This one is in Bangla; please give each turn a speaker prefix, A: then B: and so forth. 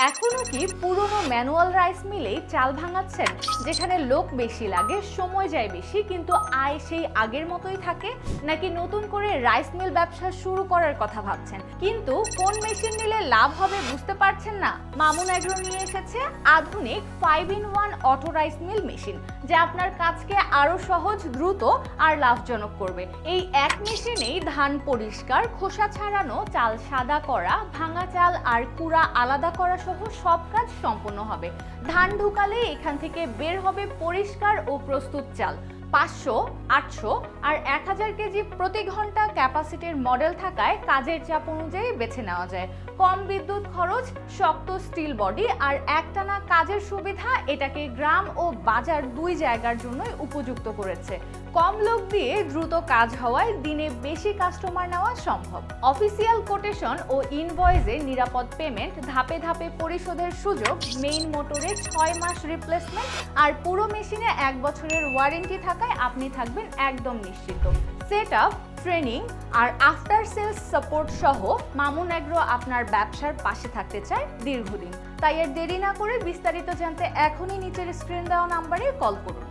A: এখনো কি পুরনো ম্যানুয়াল রাইস মিলেই চাল ভাঙাচ্ছেন, যেখানে লোক বেশি লাগে, সময় যায় বেশি, কিন্তু আয় সেই আগের মতোই থাকে? নাকি নতুন করে রাইস মিল ব্যবসা শুরু করার কথা ভাবছেন, কিন্তু কোন মেশিন নিলে লাভ হবে বুঝতে পারছেন না? মামুন অ্যাগ্রো নিয়ে এসেছে আধুনিক 5-in-1 auto rice mill machine, যা আপনার কাজকে আরো সহজ, দ্রুত আর লাভজনক করবে। এই এক মেশিনেই ধান পরিষ্কার, খোসা ছাড়ানো, চাল সাদা করা, ভাঙা চাল আর কুড়া আলাদা করা সহ সব কাজ সম্পন্ন হবে। ধান ঢুকালে এখান থেকে বের হবে পরিষ্কার ও প্রস্তুত চাল। 500, 800 আর 1000 কেজি প্রতি ঘন্টা ক্যাপাসিটির মডেল থাকায় কাজের চাপ অনুযায়ী বেছে নেওয়া যায়। কম বিদ্যুৎ খরচ, শক্ত স্টিল বডি আর একটানা কাজের সুবিধা এটাকে গ্রাম ও বাজার দুই জায়গার জন্যই উপযুক্ত করেছে। কম লোক দিয়ে দ্রুত কাজ হওয়ায় দিনে বেশি কাস্টমার নেওয়া সম্ভব। অফিসিয়াল কোটেশন ও ইনভয়েসে নিরাপদ পেমেন্ট, ধাপে ধাপে পরিশোধের সুযোগ, মেইন মোটরে 6 মাস রিপ্লেসমেন্ট আর পুরো মেশিনে 1 বছরের ওয়ারেন্টি থাকায় আপনি থাকবেন একদম নিশ্চিত। সেটআপ, ট্রেনিং আর আফটার সেলস সাপোর্ট সহ মামুন অ্যাগ্রো আপনার ব্যবসার পাশে থাকতে চায় দীর্ঘদিন। তাই আর দেরি না করে বিস্তারিত জানতে এখনই নিচের স্ক্রিন দেওয়া নাম্বারে কল করুন।